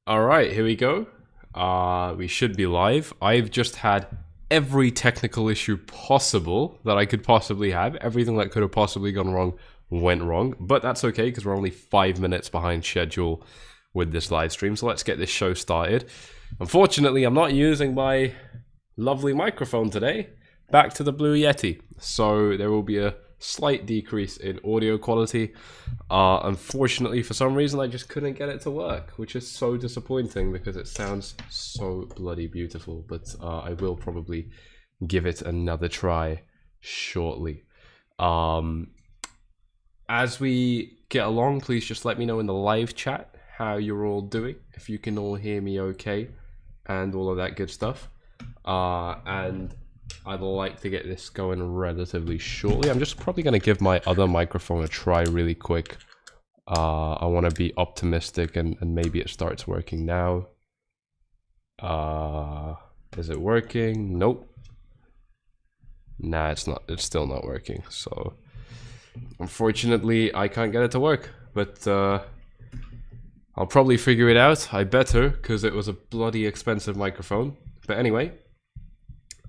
All right, here we go. We should be live. I've just had every technical issue possible that I could possibly have. Everything that could have possibly gone wrong went wrong, but that's okay because we're only 5 minutes behind schedule with this live stream. So let's get this show started. Unfortunately, I'm not using my lovely microphone today. Back to the Blue Yeti. So there will be a slight decrease in audio quality. Unfortunately, for some reason, I just couldn't get it to work, which is so disappointing because it sounds so bloody beautiful. But I will probably give it another try shortly. As we get along, please just let me know in the live chat how you're all doing, if you can all hear me okay, and all of that good stuff. And I'd like to get this going relatively shortly. I'm just probably going to give my other microphone a try really quick. I want to be optimistic and maybe it starts working now. Is it working? Nope. Nah, it's not. It's still not working. So unfortunately, I can't get it to work. But I'll probably figure it out. I better, because it was a bloody expensive microphone. But anyway.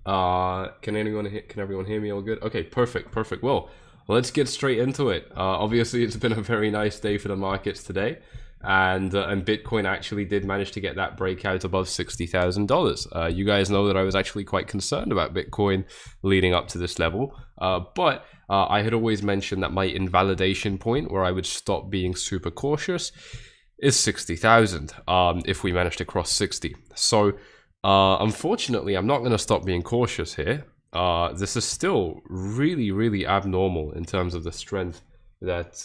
Can everyone hear me all good? Okay, perfect. Well, let's get straight into it. Obviously, it's been a very nice day for the markets today, and Bitcoin actually did manage to get that breakout above $60,000. You guys know that I was actually quite concerned about Bitcoin leading up to this level, but I had always mentioned that my invalidation point, where I would stop being super cautious, is 60,000 if we manage to cross 60. So unfortunately, I'm not going to stop being cautious here. This is still really, really abnormal in terms of the strength that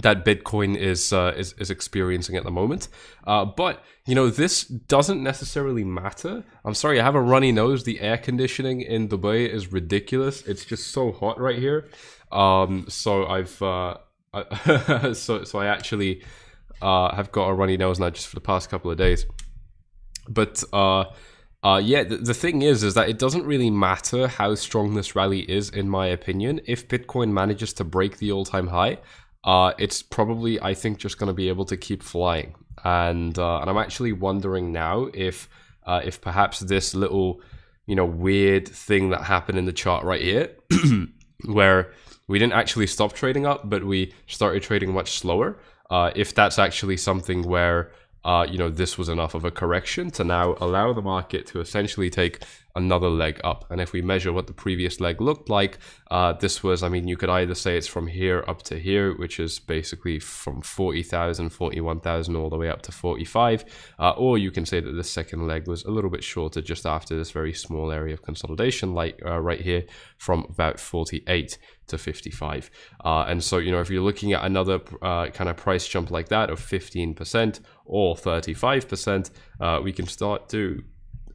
that Bitcoin is experiencing at the moment. But you know, this doesn't necessarily matter. I'm sorry, I have a runny nose. The air conditioning in Dubai is ridiculous. It's just so hot right here. So I actually have got a runny nose now just for the past couple of days. But yeah, the thing is that it doesn't really matter how strong this rally is, in my opinion. If Bitcoin manages to break the all-time high, it's probably, I think, just going to be able to keep flying. And I'm actually wondering now if perhaps this little, weird thing that happened in the chart right here, where we didn't actually stop trading up, but we started trading much slower. If that's actually something where, this was enough of a correction to now allow the market to essentially take another leg up. And if we measure what the previous leg looked like, this was, you could either say it's from here up to here, which is basically from 40,000, 41,000 all the way up to 45. Or you can say that the second leg was a little bit shorter just after this very small area of consolidation, like right here from about 48 to 55. And so, if you're looking at another kind of price jump like that of 15% or 35%, we can start to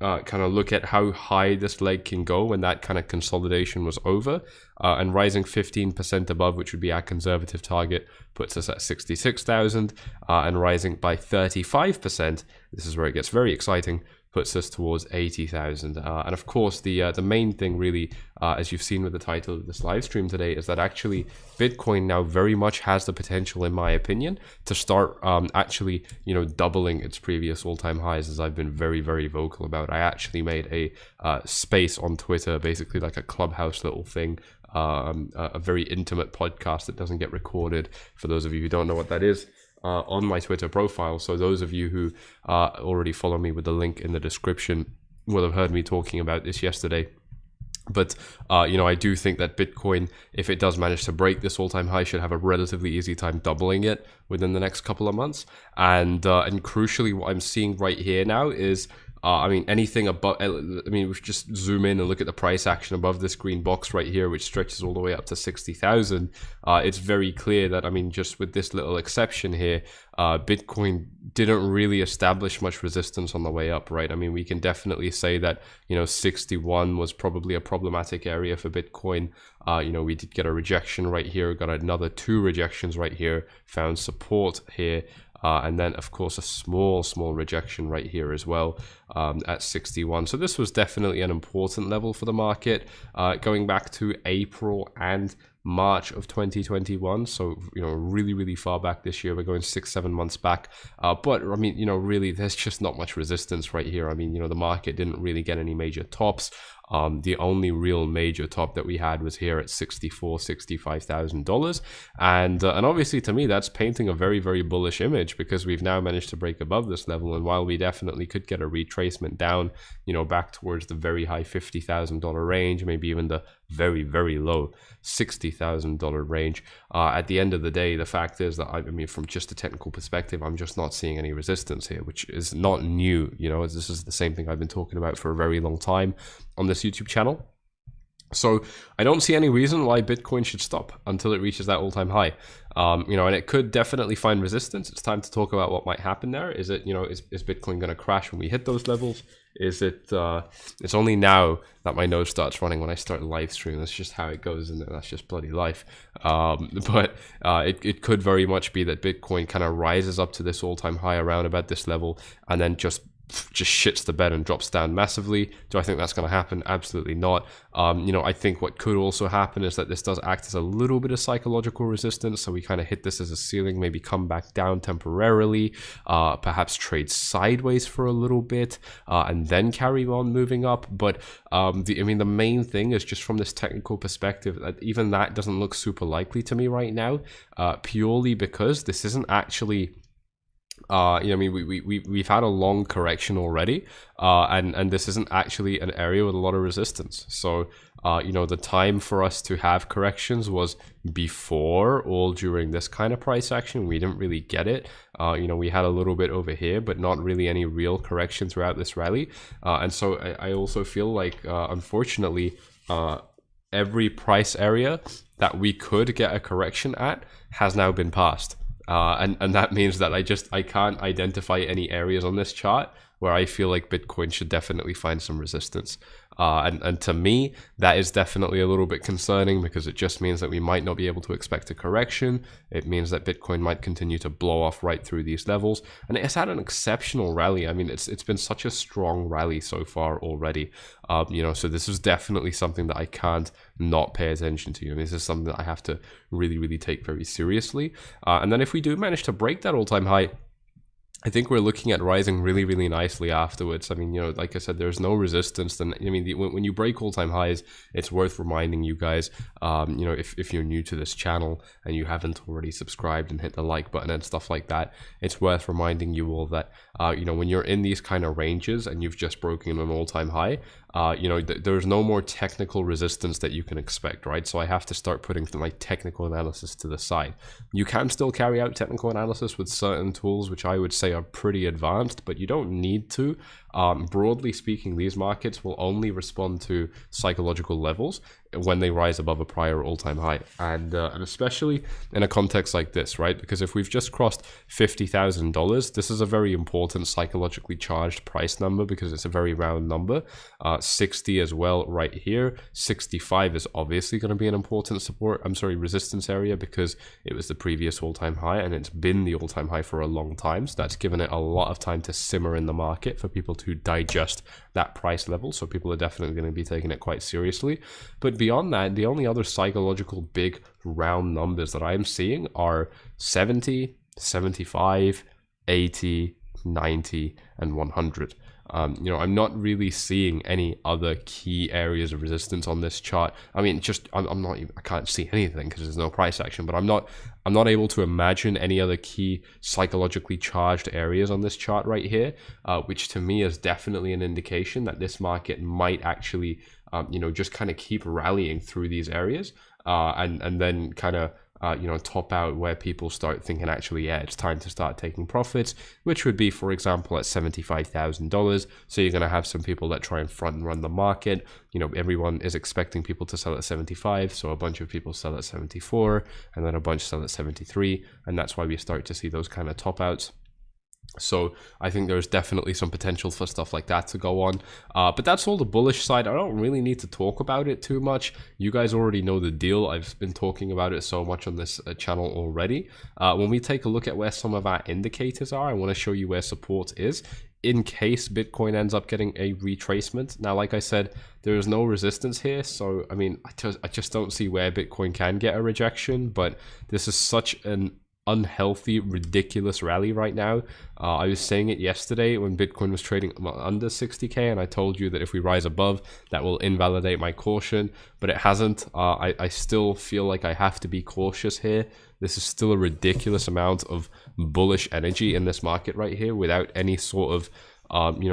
kind of look at how high this leg can go when that kind of consolidation was over. And rising 15% above, which would be our conservative target, puts us at 66,000. And rising by 35%, this is where it gets very exciting, puts us towards 80,000. And of course, the main thing really, as you've seen with the title of this live stream today, is that actually Bitcoin now very much has the potential, in my opinion, to start actually, doubling its previous all-time highs, as I've been very, very vocal about. I actually made a space on Twitter, basically like a clubhouse little thing, a very intimate podcast that doesn't get recorded, for those of you who don't know what that is. On my Twitter profile. So those of you who already follow me with the link in the description will have heard me talking about this yesterday. But, I do think that Bitcoin, if it does manage to break this all-time high, should have a relatively easy time doubling it within the next couple of months. And crucially, what I'm seeing right here now is, anything above, we should just zoom in and look at the price action above this green box right here, which stretches all the way up to 60,000. It's very clear that, just with this little exception here, Bitcoin didn't really establish much resistance on the way up, right? We can definitely say that, 61 was probably a problematic area for Bitcoin. We did get a rejection right here, got another 2 rejections right here, found support here. And then, of course, a small rejection right here as well at 61. So this was definitely an important level for the market. Going back to April and March of 2021. So, really, really far back this year. We're going 6-7 months back. But I mean, really, there's just not much resistance right here. I mean, the market didn't really get any major tops. The only real major top that we had was here at $65,000, and obviously to me that's painting a very, very bullish image, because we've now managed to break above this level. And while we definitely could get a retracement down, back towards the very high $50,000 range, maybe even the very, very low $60,000 range, at the end of the day, the fact is that I mean, from just a technical perspective, I'm just not seeing any resistance here, which is not new. This is the same thing I've been talking about for a very long time on this YouTube channel. So I don't see any reason why Bitcoin should stop until it reaches that all-time high. And it could definitely find resistance. It's time to talk about what might happen there. Is it, is Bitcoin going to crash when we hit those levels? Is it, it's only now that my nose starts running when I start a live stream. That's just how it goes, and that's just bloody life. But it could very much be that Bitcoin kind of rises up to this all-time high around about this level, and then just shits the bed and drops down massively. Do I think that's going to happen? Absolutely not. I think what could also happen is that this does act as a little bit of psychological resistance. So we kind of hit this as a ceiling, maybe come back down temporarily, perhaps trade sideways for a little bit, and then carry on moving up. But the main thing is just from this technical perspective, that even that doesn't look super likely to me right now, purely because this isn't actually we've had a long correction already, and this isn't actually an area with a lot of resistance. So, the time for us to have corrections was before, all during this kind of price action. We didn't really get it. We had a little bit over here, but not really any real correction throughout this rally. And so I also feel like, unfortunately, every price area that we could get a correction at has now been passed. And that means that I can't identify any areas on this chart where I feel like Bitcoin should definitely find some resistance. And to me, that is definitely a little bit concerning, because it just means that we might not be able to expect a correction. It means that Bitcoin might continue to blow off right through these levels. And it has had an exceptional rally. I mean, it's been such a strong rally so far already. So this is definitely something that I can't not pay attention to. And this is something that I have to really, really take very seriously. And then if we do manage to break that all-time high, I think we're looking at rising really, really nicely afterwards. I mean, like I said, there's no resistance. Then, when you break all-time highs, it's worth reminding you guys, if you're new to this channel and you haven't already subscribed and hit the like button and stuff like that, it's worth reminding you all that, when you're in these kind of ranges and you've just broken an all-time high, there's no more technical resistance that you can expect, right? So I have to start putting my technical analysis to the side. You can still carry out technical analysis with certain tools, which I would say are pretty advanced, but you don't need to. Broadly speaking, these markets will only respond to psychological levels when they rise above a prior all-time high, and especially in a context like this, right? Because if we've just crossed $50,000, this is a very important psychologically charged price number, because it's a very round number. 60 as well right here. 65 is obviously going to be an important resistance area, because it was the previous all-time high, and it's been the all-time high for a long time. So that's given it a lot of time to simmer in the market for people to digest that price level. So people are definitely going to be taking it quite seriously. But beyond that, the only other psychological big round numbers that I'm seeing are 70, 75, 80, 90, and 100. I'm not really seeing any other key areas of resistance on this chart. I mean, I can't see anything because there's no price action, but I'm not able to imagine any other key psychologically charged areas on this chart right here, which to me is definitely an indication that this market might actually, just kind of keep rallying through these areas, and then kind of, top out where people start thinking, actually, yeah, it's time to start taking profits, which would be, for example, at $75,000. So you're going to have some people that try and front and run the market. Everyone is expecting people to sell at 75. So a bunch of people sell at 74, and then a bunch sell at 73. And that's why we start to see those kind of top outs. So I think there's definitely some potential for stuff like that to go on. But that's all the bullish side. I don't really need to talk about it too much. You guys already know the deal. I've been talking about it so much on this channel already. When we take a look at where some of our indicators are, I want to show you where support is in case Bitcoin ends up getting a retracement. Now, like I said, there is no resistance here. So, I mean, I just don't see where Bitcoin can get a rejection. But this is such an unhealthy, ridiculous rally right now. I was saying it yesterday when Bitcoin was trading under 60k, and I told you that if we rise above, that will invalidate my caution, but it hasn't. I still feel like I have to be cautious here. This is still a ridiculous amount of bullish energy in this market right here without any sort of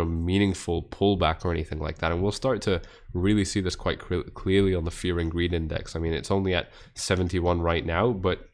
meaningful pullback or anything like that. And we'll start to really see this quite clearly on the fear and greed index. I mean, it's only at 71 right now, but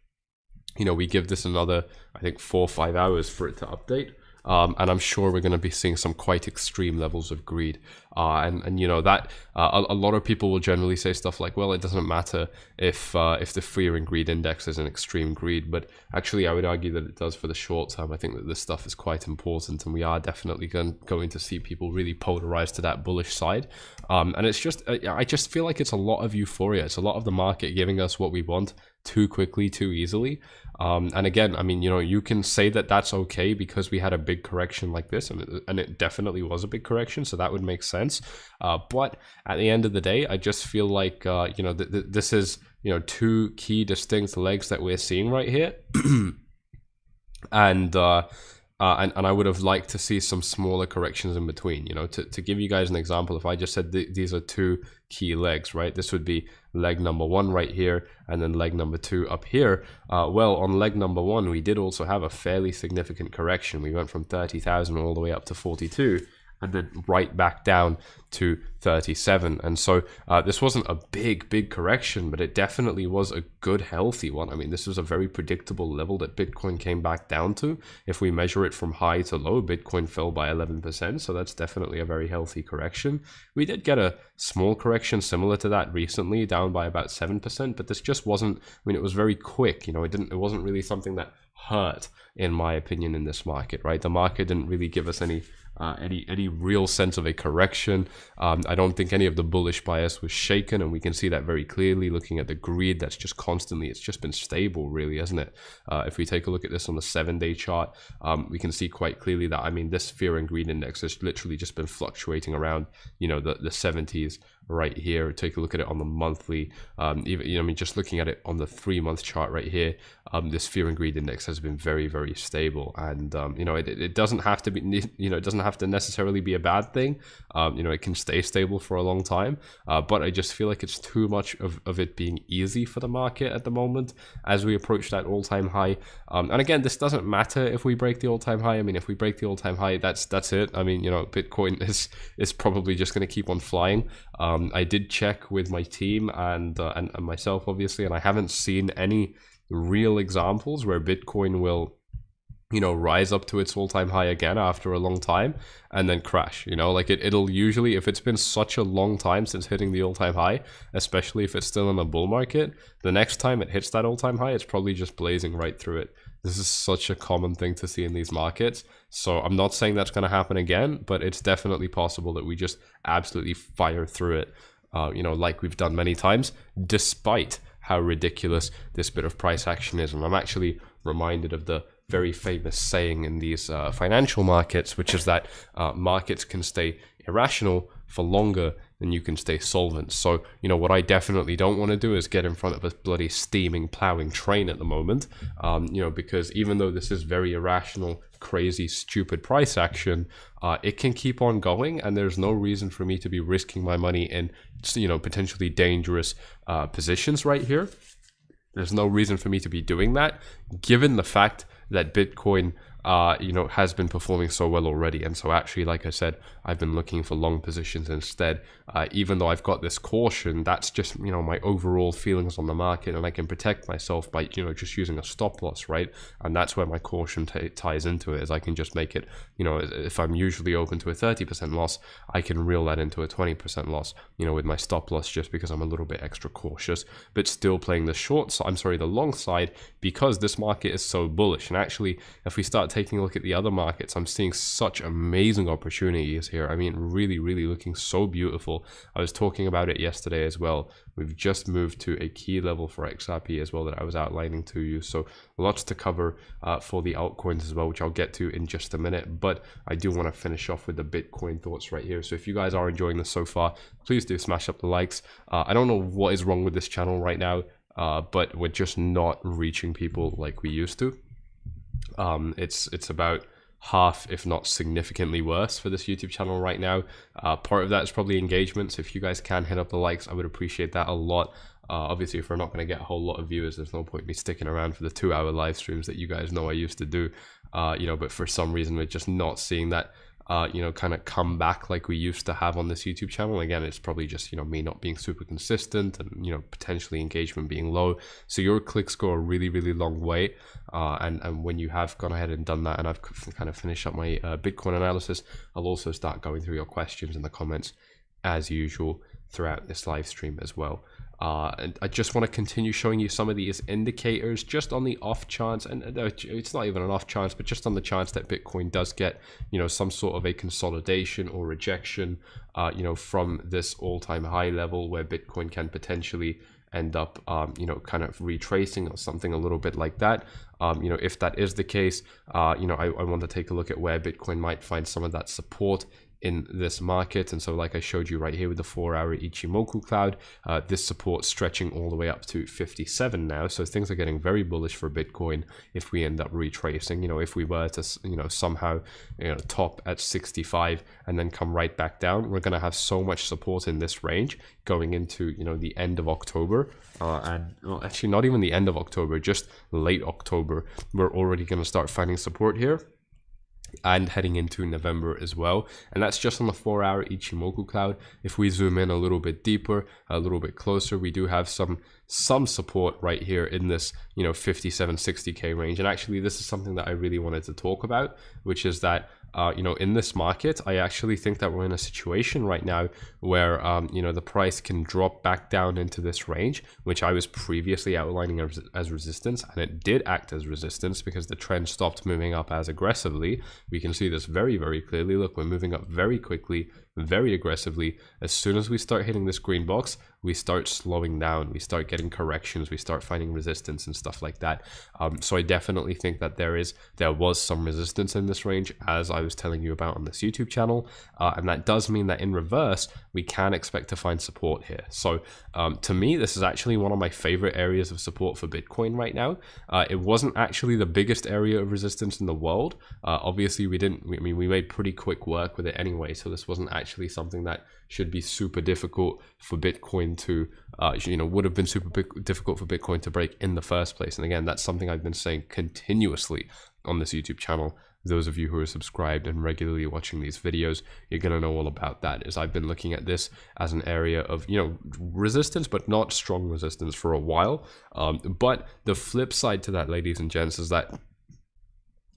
we give this another, I think, 4 or 5 hours for it to update. And I'm sure we're going to be seeing some quite extreme levels of greed. And that a lot of people will generally say stuff like, well, it doesn't matter if the fear and greed index is an extreme greed. But actually, I would argue that it does for the short term. I think that this stuff is quite important, and we are definitely going to see people really polarized to that bullish side. And it's just, I just feel like it's a lot of euphoria. It's a lot of the market giving us what we want too quickly, too easily. And again, I mean, you can say that that's okay because we had a big correction like this, and it definitely was a big correction, so that would make sense. But at the end of the day, I just feel like this is two key distinct legs that we're seeing right here, and I would have liked to see some smaller corrections in between. To give you guys an example, if I just said these are two key legs, right? This would be leg number 1 right here, and then leg number 2 up here. Well, on leg number 1, we did also have a fairly significant correction. We went from 30,000 all the way up to 42, and then right back down to 37. And so this wasn't a big correction, but it definitely was a good, healthy one. I mean, this was a very predictable level that Bitcoin came back down to. If we measure it from high to low, Bitcoin fell by 11%, so that's definitely a very healthy correction. We did get a small correction similar to that recently, down by about 7%, but this just wasn't, I mean, it was very quick. It wasn't really something that hurt, in my opinion, in this market, right? The market didn't really give us any real sense of a correction. I don't think any of the bullish bias was shaken, and we can see that very clearly looking at the greed that's just constantly, it's just been stable, really, hasn't it? If we take a look at this on the 7-day chart, we can see quite clearly that, I mean, this fear and greed index has literally just been fluctuating around, the 70s right here. Take a look at it on the monthly, even, I mean, just looking at it on the 3-month chart right here, this fear and greed index has been very stable, and it doesn't have to be, it doesn't have to necessarily be a bad thing. It can stay stable for a long time, but I just feel like it's too much of it being easy for the market at the moment as we approach that all-time high. And again, this doesn't matter if we break the all-time high. I mean, if we break the all-time high, that's it. I mean, Bitcoin is probably just going to keep on flying. I did check with my team and myself, obviously, and I haven't seen any real examples where Bitcoin will rise up to its all-time high again after a long time and then crash. Like it'll usually, if it's been such a long time since hitting the all-time high, especially if it's still in a bull market, the next time it hits that all-time high, it's probably just blazing right through it. This is such a common thing to see in these markets. So I'm not saying that's going to happen again, but it's definitely possible that we just absolutely fire through it, like we've done many times, despite how ridiculous this bit of price action is. And I'm actually reminded of the very famous saying in these financial markets, which is that markets can stay irrational for longer than you can stay solvent. So, what I definitely don't want to do is get in front of a bloody steaming, plowing train at the moment, because even though this is very irrational, crazy, stupid price action, it can keep on going, and there's no reason for me to be risking my money in, potentially dangerous positions right here. There's no reason for me to be doing that, given the fact that Bitcoin has been performing so well already. And so actually, like I said, I've been looking for long positions instead. Even though I've got this caution, that's just, my overall feelings on the market, and I can protect myself by, just using a stop loss, right? And that's where my caution ties into it, is I can just make it, if I'm usually open to a 30% loss, I can reel that into a 20% loss, with my stop loss, just because I'm a little bit extra cautious, but still playing the the long side, because this market is so bullish. And actually, if we start taking a look at the other markets, I'm seeing such amazing opportunities here. I mean, really, really looking so beautiful. I was talking about it yesterday as well. We've just moved to a key level for XRP as well that I was outlining to you. So lots to cover for the altcoins as well, which I'll get to in just a minute. But I do want to finish off with the Bitcoin thoughts right here. So if you guys are enjoying this so far, please do smash up the likes. I don't know what is wrong with this channel right now, but we're just not reaching people like we used to. It's about half, if not significantly worse, for this YouTube channel right now. Part of that is probably engagement, so if you guys can hit up the likes, I would appreciate that a lot. Obviously, if we're not going to get a whole lot of viewers, there's no point me sticking around for the 2-hour live streams that you guys know I used to do. You know, but for some reason we're just not seeing that you know, kind of come back like we used to have on this YouTube channel. Again, it's probably just, you know, me not being super consistent and, you know, potentially engagement being low. So your clicks go a really, really long way. And when you have gone ahead and done that, and I've kind of finished up my Bitcoin analysis, I'll also start going through your questions in the comments as usual throughout this live stream as well. And I just want to continue showing you some of these indicators just on the off chance, and it's not even an off chance, but just on the chance that Bitcoin does get, you know, some sort of a consolidation or rejection, you know, from this all-time high level where Bitcoin can potentially end up, you know, kind of retracing or something a little bit like that. You know, if that is the case, you know, I want to take a look at where Bitcoin might find some of that support in this market. And so like I showed you right here with the 4-hour Ichimoku cloud, this support stretching all the way up to 57 now. So things are getting very bullish for Bitcoin if we end up retracing. You know, if we were to, you know, somehow, you know, top at 65 and then come right back down, we're going to have so much support in this range going into, you know, the end of October. And well, actually not even the end of October, just late October, we're already going to start finding support here, and heading into November as well. And that's just on the 4-hour Ichimoku cloud. If we zoom in a little bit deeper, a little bit closer, we do have some support right here in this, you know, 57-60k range. And actually this is something that I really wanted to talk about, which is that you know, in this market, I actually think that we're in a situation right now where, you know, the price can drop back down into this range, which I was previously outlining as resistance, and it did act as resistance because the trend stopped moving up as aggressively. We can see this very, very clearly. Look, we're moving up very quickly, very aggressively. As soon as we start hitting this green box, we start slowing down, we start getting corrections, we start finding resistance and stuff like that. So I definitely think that there was some resistance in this range, as I was telling you about on this YouTube channel, and that does mean that in reverse we can expect to find support here. So to me, this is actually one of my favorite areas of support for Bitcoin right now. It wasn't actually the biggest area of resistance in the world. Obviously we made pretty quick work with it anyway, so this wasn't actually something that should be super difficult for Bitcoin to, you know, would have been super difficult for Bitcoin to break in the first place. And again, that's something I've been saying continuously on this YouTube channel. Those of you who are subscribed and regularly watching these videos, you're going to know all about that, as I've been looking at this as an area of, you know, resistance, but not strong resistance for a while. But the flip side to that, ladies and gents, is that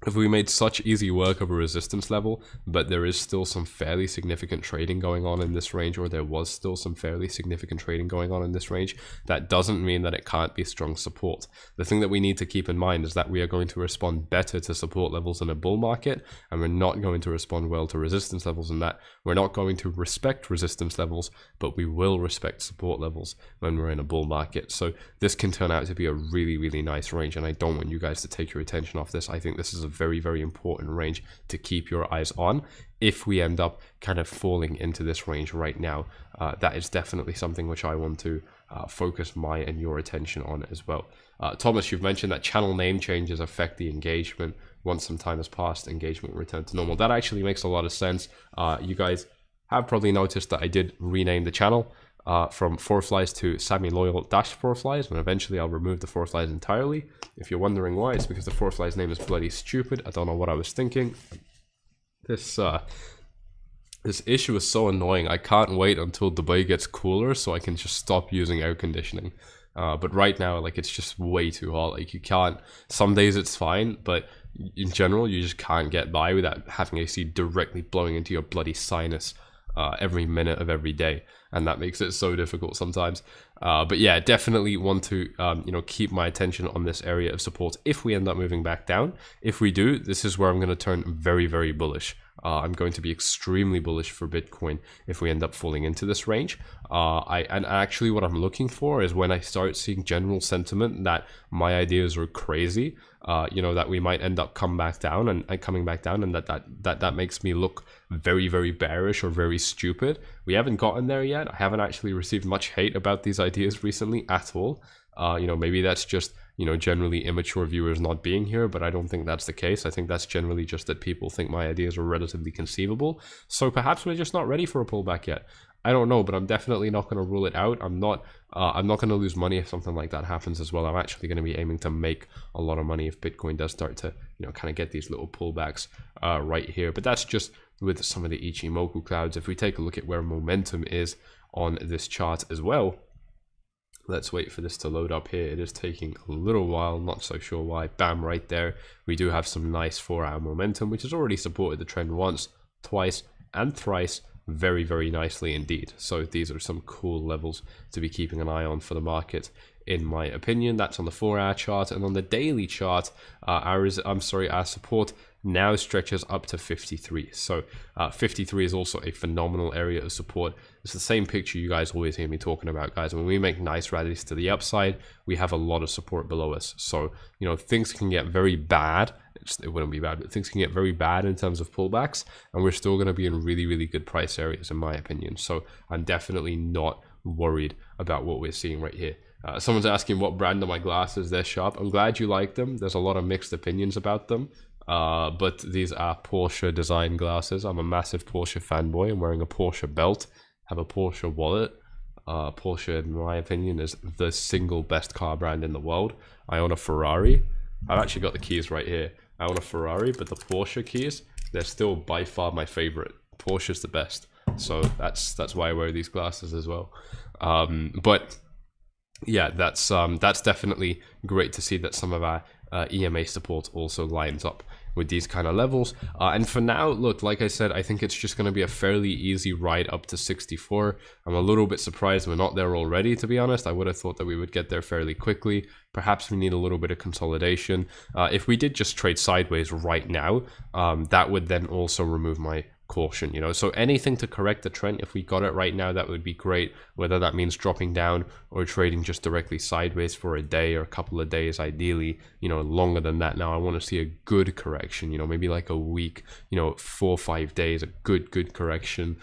if we made such easy work of a resistance level, but there is still some fairly significant trading going on in this range, or there was still some fairly significant trading going on in this range, that doesn't mean that it can't be strong support. The thing that we need to keep in mind is that we are going to respond better to support levels in a bull market, and we're not going to respond well to resistance levels in that. We're not going to respect resistance levels, but we will respect support levels when we're in a bull market. So this can turn out to be a really, really nice range, and I don't want you guys to take your attention off this. I think this is a very, very important range to keep your eyes on. If we end up kind of falling into this range right now, that is definitely something which I want to focus my and your attention on as well. Thomas, you've mentioned that channel name changes affect the engagement. Once some time has passed, engagement will return to normal. That actually makes a lot of sense. You guys have probably noticed that I did rename the channel from 4flies to Sammy Loyal - 4flies, and eventually I'll remove the 4flies entirely. If you're wondering why, it's because the 4flies name is bloody stupid. I don't know what I was thinking. This issue is so annoying. I can't wait until Dubai gets cooler so I can just stop using air conditioning. But right now, like, it's just way too hot. Like, you can't, some days it's fine, but in general, you just can't get by without having AC directly blowing into your bloody sinus. every minute of every day, and that makes it so difficult sometimes. But yeah, definitely want to keep my attention on this area of support if we end up moving back down. If we do, this is where I'm going to turn very, very bullish. I'm going to be extremely bullish for Bitcoin if we end up falling into this range. And actually what I'm looking for is when I start seeing general sentiment that my ideas are crazy, that we might end up coming back down, and that makes me look very, very bearish or very stupid. We haven't gotten there yet. I haven't actually received much hate about these ideas recently at all. Maybe that's just generally immature viewers not being here, but I don't think that's the case. I think that's generally just that people think my ideas are relatively conceivable. So perhaps we're just not ready for a pullback yet. I don't know, but I'm definitely not going to rule it out. I'm not going to lose money if something like that happens as well. I'm actually going to be aiming to make a lot of money if Bitcoin does start to, kind of get these little pullbacks right here. But that's just with some of the Ichimoku clouds. If we take a look at where momentum is on this chart as well, let's wait for this to load up here. It is taking a little while, not so sure why. Bam, right there. We do have some nice 4-hour momentum, which has already supported the trend once, twice, and thrice very, very nicely indeed. So these are some cool levels to be keeping an eye on for the market, in my opinion. That's on the 4-hour chart, and on the daily chart, our support now stretches up to 53. So 53 is also a phenomenal area of support. It's the same picture you guys always hear me talking about, guys. When we make nice rallies to the upside, we have a lot of support below us. So things can get very bad. It wouldn't be bad, but things can get very bad in terms of pullbacks, and we're still going to be in really, really good price areas, in my opinion. So I'm definitely not worried about what we're seeing right here. Someone's asking what brand are my glasses. They're sharp. I'm glad you like them. There's a lot of mixed opinions about them, but these are Porsche design glasses. I'm a massive Porsche fanboy. I'm wearing a Porsche belt, have a Porsche wallet. Porsche, in my opinion, is the single best car brand in the world. I own a Ferrari. I've actually got the keys right here. I own a Ferrari, but the Porsche keys, they're still by far my favorite. Porsche's the best. So that's why I wear these glasses as well. But yeah, that's definitely great to see that some of our EMA support also lines up with these kind of levels. And for now, look, like I said, I think it's just going to be a fairly easy ride up to 64. I'm a little bit surprised we're not there already, to be honest. I would have thought that we would get there fairly quickly. Perhaps we need a little bit of consolidation. If we did just trade sideways right now, that would then also remove my caution, so anything to correct the trend, if we got it right now, that would be great, whether that means dropping down or trading just directly sideways for a day or a couple of days, ideally longer than that. Now I want to see a good correction, maybe like a week, 4 or 5 days, a good correction.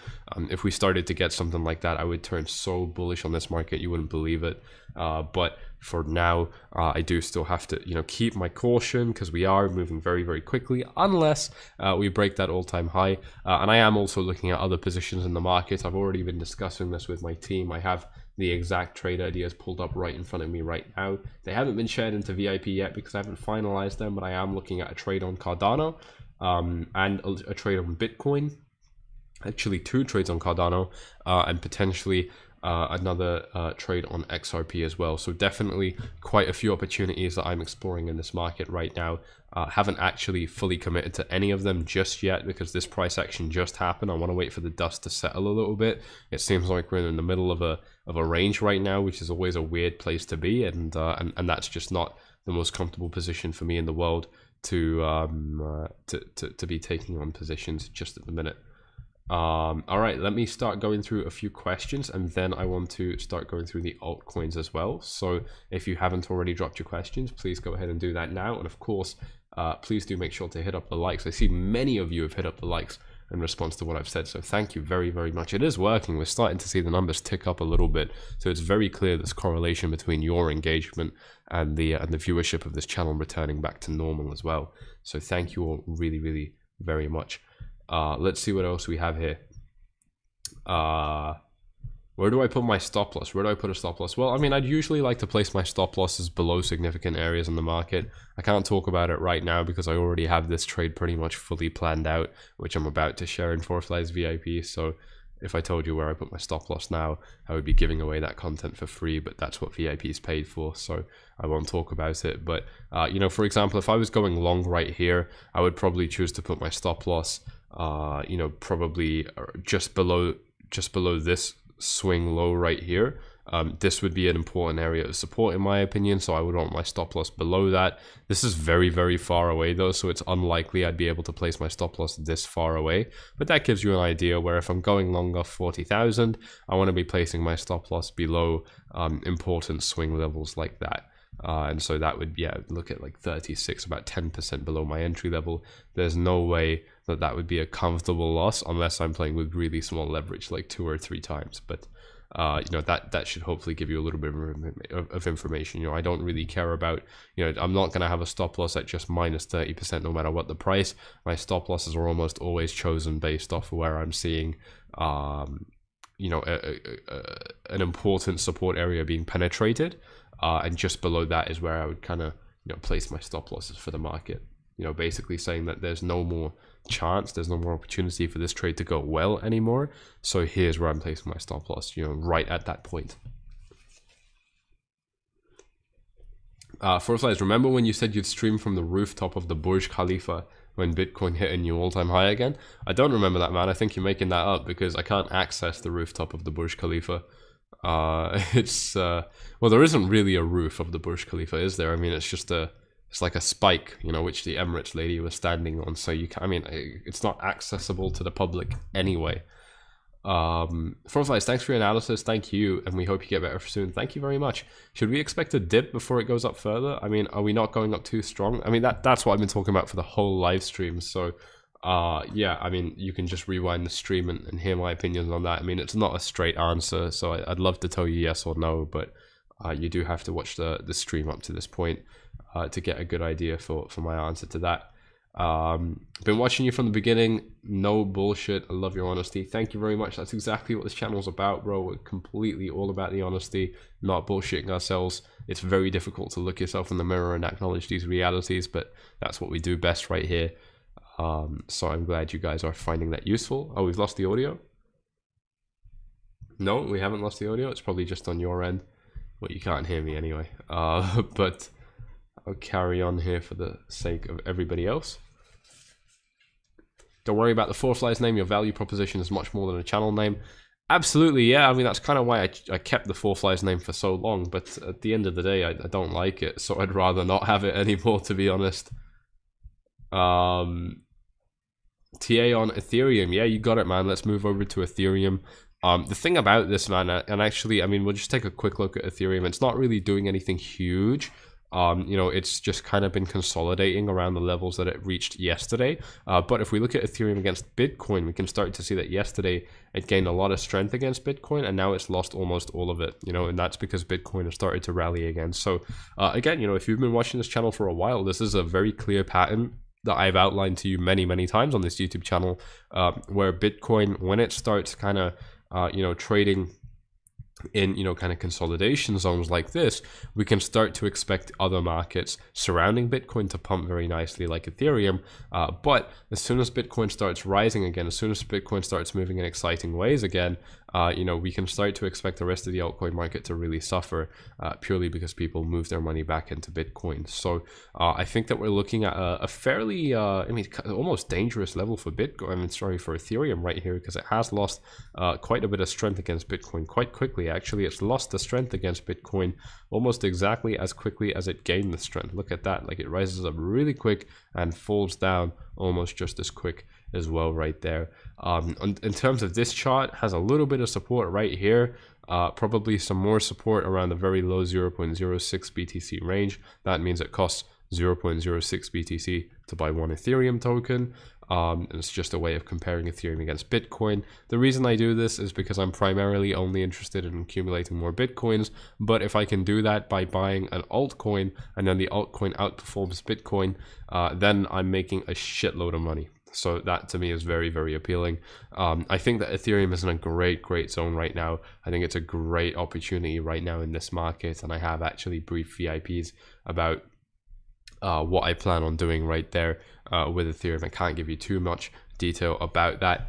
If we started to get something like that, I would turn so bullish on this market, you wouldn't believe it. But for now, I do still have to keep my caution, because we are moving very, very quickly unless we break that all-time high. And I am also looking at other positions in the market. I've already been discussing this with my team. I have the exact trade ideas pulled up right in front of me right now. They haven't been shared into VIP yet because I haven't finalized them, but I am looking at a trade on Cardano and a trade on Bitcoin. Actually 2 trades on Cardano and potentially another trade on XRP as well. So definitely quite a few opportunities that I'm exploring in this market right now. Haven't actually fully committed to any of them just yet because this price action just happened. I want to wait for the dust to settle a little bit. It seems like we're in the middle of a range right now, which is always a weird place to be, and that's just not the most comfortable position for me in the world to be taking on positions just at the minute. All right, let me start going through a few questions, and then I want to start going through the altcoins as well. So if you haven't already dropped your questions, please go ahead and do that now. And of course, please do make sure to hit up the likes. I see many of you have hit up the likes in response to what I've said, so thank you very, very much. It is working. We're starting to see the numbers tick up a little bit, so it's very clear this correlation between your engagement and the viewership of this channel returning back to normal as well. So thank you all really, really very much. Let's see what else we have here. Where do I put my stop loss? Where do I put a stop loss? Well, I mean, I'd usually like to place my stop losses below significant areas in the market. I can't talk about it right now because I already have this trade pretty much fully planned out, which I'm about to share in Forflies VIP. So if I told you where I put my stop loss now, I would be giving away that content for free, but that's what VIP is paid for, so I won't talk about it. But, for example, if I was going long right here, I would probably choose to put my stop loss probably just below just below this swing low right here. This would be an important area of support in my opinion, so I would want my stop loss below that. This is very, very far away though, so it's unlikely I'd be able to place my stop loss this far away, but that gives you an idea where if I'm going long off 40,000, I want to be placing my stop loss below important swing levels like that. And so that would, yeah, look at like 36, about 10% below my entry level. There's no way that that would be a comfortable loss unless I'm playing with really small leverage, like 2 or 3 times. But you know, that should hopefully give you a little bit of information. You know, I don't really care about, you know, I'm not going to have a stop loss at just minus 30% no matter what the price. My stop losses are almost always chosen based off of where I'm seeing, you know, an important support area being penetrated. And just below that is where I would kind of, you know, place my stop losses for the market. You know, basically saying that there's no more chance, there's no more opportunity for this trade to go well anymore. So here's where I'm placing my stop loss, you know, right at that point. Forflies, remember when you said you'd stream from the rooftop of the Burj Khalifa when Bitcoin hit a new all-time high again? I don't remember that, man. I think you're making that up because I can't access the rooftop of the Burj Khalifa. Well, there isn't really a roof of the Burj Khalifa, is there? I mean, it's like a spike, you know, which the Emirates lady was standing on. So you can, I mean, it's not accessible to the public anyway. Forflies, thanks for your analysis. Thank you, and we hope you get better soon. Thank you very much. Should we expect a dip before it goes up further? I mean, are we not going up too strong? I mean, that's what I've been talking about for the whole live stream. So yeah, I mean, you can just rewind the stream and hear my opinions on that. I mean, it's not a straight answer, so I'd love to tell you yes or no, but you do have to watch the stream up to this point to get a good idea for my answer to that. Been watching you from the beginning. No bullshit. I love your honesty. Thank you very much. That's exactly what this channel is about, bro. We're completely all about the honesty, not bullshitting ourselves. It's very difficult to look yourself in the mirror and acknowledge these realities, but that's what we do best right here. So I'm glad you guys are finding that useful. Oh, we've lost the audio? No, we haven't lost the audio. It's probably just on your end. Well, you can't hear me anyway. But I'll carry on here for the sake of everybody else. Don't worry about the Forflies name. Your value proposition is much more than a channel name. Absolutely, yeah. I mean, that's kind of why I kept the Forflies name for so long. But at the end of the day, I don't like it. So I'd rather not have it anymore, to be honest. TA on Ethereum. Yeah, you got it, man. Let's move over to Ethereum. The thing about this, man, and actually, I mean, we'll just take a quick look at Ethereum. It's not really doing anything huge. You know, it's just kind of been consolidating around the levels that it reached yesterday. But if we look at Ethereum against Bitcoin, we can start to see that yesterday it gained a lot of strength against Bitcoin, and now it's lost almost all of it, you know, and that's because Bitcoin has started to rally again. So again, you know, if you've been watching this channel for a while, this is a very clear pattern that I've outlined to you many, many times on this YouTube channel, where Bitcoin, when it starts kind of, you know, trading in, you know, kind of consolidation zones like this, we can start to expect other markets surrounding Bitcoin to pump very nicely like Ethereum. But as soon as Bitcoin starts rising again, as soon as Bitcoin starts moving in exciting ways again, you know, we can start to expect the rest of the altcoin market to really suffer purely because people move their money back into Bitcoin. So I think that we're looking at a fairly, I mean, almost dangerous level for Bitcoin, I mean, sorry, for Ethereum right here, because it has lost quite a bit of strength against Bitcoin quite quickly. Actually, it's lost the strength against Bitcoin almost exactly as quickly as it gained the strength. Look at that, like it rises up really quick and falls down almost just as quick as well right there. In terms of this chart, has a little bit of support right here, probably some more support around the very low 0.06 BTC range. That means it costs 0.06 BTC to buy one Ethereum token. And it's just a way of comparing Ethereum against Bitcoin. The reason I do this is because I'm primarily only interested in accumulating more Bitcoins, but if I can do that by buying an altcoin and then the altcoin outperforms Bitcoin, then I'm making a shitload of money. So that to me is very, very appealing. I think that Ethereum is in a great zone right now. I think it's a great opportunity right now in this market, and I have actually briefed VIPs about what I plan on doing right there with Ethereum. I can't give you too much detail about that.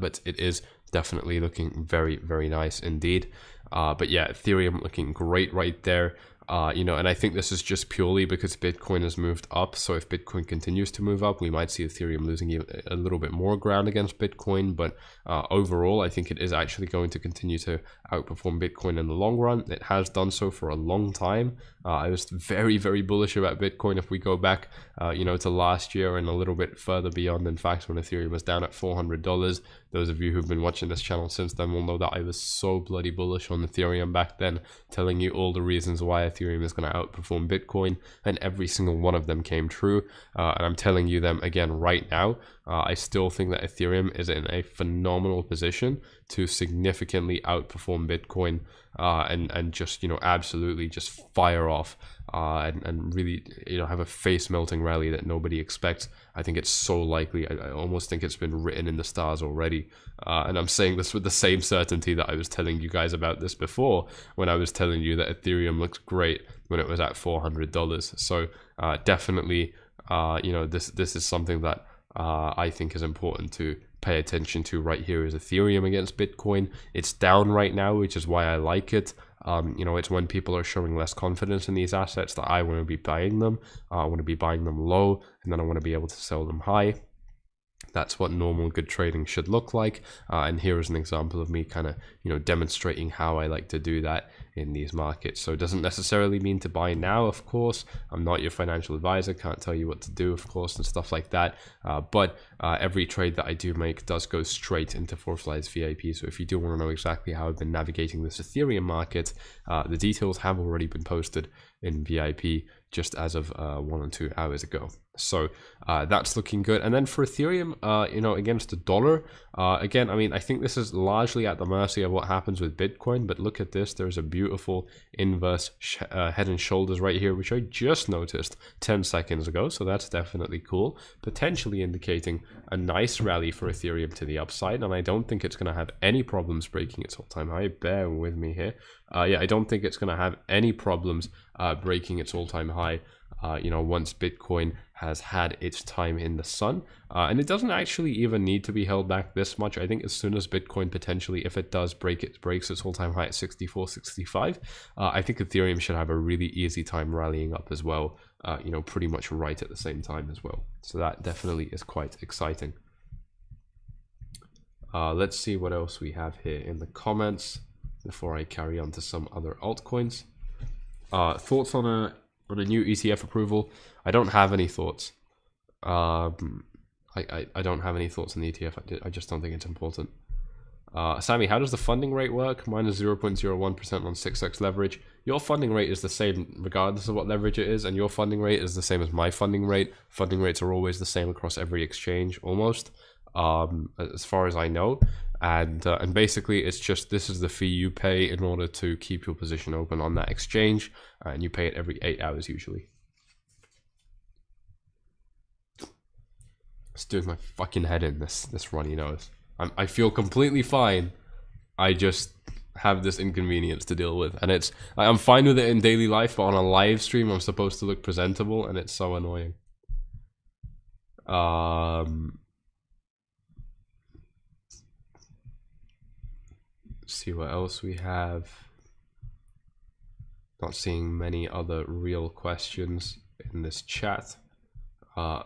But it is definitely looking very, very nice indeed. But yeah, Ethereum looking great right there. You know, and I think this is just purely because Bitcoin has moved up. So if Bitcoin continues to move up, we might see Ethereum losing a little bit more ground against Bitcoin. But overall, I think it is actually going to continue to outperform Bitcoin in the long run. It has done so for a long time. I was very, very bullish about Bitcoin if we go back, you know, to last year and a little bit further beyond. In fact, when Ethereum was down at $400, those of you who've been watching this channel since then will know that I was so bloody bullish on Ethereum back then, telling you all the reasons why Ethereum is going to outperform Bitcoin, and every single one of them came true. And I'm telling you them again right now. I still think that Ethereum is in a phenomenal position to significantly outperform Bitcoin, and just, you know, absolutely just fire off and really, you know, have a face melting rally that nobody expects. I think it's so likely. I almost think it's been written in the stars already. And I'm saying this with the same certainty that I was telling you guys about this before, when I was telling you that Ethereum looks great when it was at $400. So definitely, you know, this is something that I think is important to pay attention to right here is Ethereum against Bitcoin. It's down right now, which is why I like it. You know, it's when people are showing less confidence in these assets that I want to be buying them. I want to be buying them low, and then I want to be able to sell them high. That's what normal good trading should look like. And here is an example of me kind of, you know, demonstrating how I like to do that in these markets. So it doesn't necessarily mean to buy now, of course. I'm not your financial advisor, can't tell you what to do, of course, and stuff like that. But every trade that I do make does go straight into Forthlight's VIP. So if you do want to know exactly how I've been navigating this Ethereum market, the details have already been posted in VIP just as of 1 or 2 hours ago. So that's looking good. And then for Ethereum, you know, against the dollar, again, I mean, I think this is largely at the mercy of what happens with Bitcoin, but look at this. There's a beautiful inverse head and shoulders right here, which I just noticed 10 seconds ago. So that's definitely cool, potentially indicating a nice rally for Ethereum to the upside. And I don't think it's going to have any problems breaking its all-time high. Bear with me here. Yeah, I don't think it's going to have any problems breaking its all-time high, you know, once Bitcoin has had its time in the sun. And it doesn't actually even need to be held back this much. I think as soon as Bitcoin potentially, if it does breaks its all-time high at 64, 65, I think Ethereum should have a really easy time rallying up as well, you know, pretty much right at the same time as well. So that definitely is quite exciting. Let's see what else we have here in the comments before I carry on to some other altcoins. Thoughts on a new Ecf approval? I don't have any thoughts. I don't have any thoughts on the ETF. I just don't think it's important. Sammy, how does the funding rate work? Mine is 0.01% on 6x leverage. Your funding rate is the same regardless of what leverage it is, and your funding rate is the same as my funding rate. Funding rates are always the same across every exchange, almost, as far as I know. And basically it's just, this is the fee you pay in order to keep your position open on that exchange, and you pay it every 8 hours usually. It's doing my fucking head in, this runny nose. I feel completely fine. I just have this inconvenience to deal with, and it's, I'm fine with it in daily life, but on a live stream I'm supposed to look presentable, and it's so annoying. See what else we have. Not seeing many other real questions in this chat.